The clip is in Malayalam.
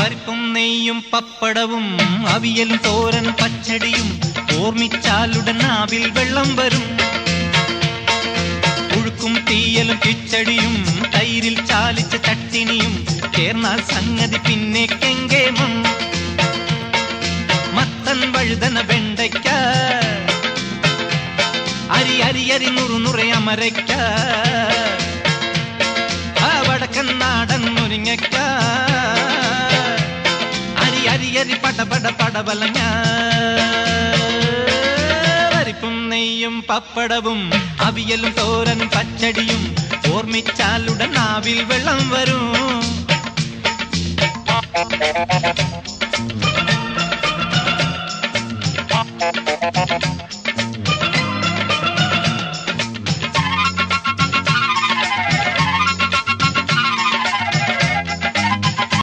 പരിപ്പും നെയ്യും പപ്പടവും അവിയലും തോരൻ പച്ചടിയും ഓർമ്മിച്ചാലുടൻ നാവിൽ വെള്ളം വരും. പുഴുക്കും തീയലും കിച്ചടിയും തൈരിൽ ചാലിച്ച ചട്ടിനിയും ചേർന്നാൽ സംഗതി പിന്നെ കെങ്കേമം. മത്തൻ വഴുതന വെണ്ടയ്ക്ക അരി അരി അരി നുറുനുറെ അമരയ്ക്ക വടക്കൻ നാടൻ മുരിങ്ങയ്ക്ക അരി അരി അരി പടപട പടവലങ്ങ. പരിപ്പും നെയ്യും പപ്പടവും അവിയലും തോരൻ പച്ചടിയും ഓർമ്മിച്ചാലുടൻ നാവിൽ വെള്ളം വരും.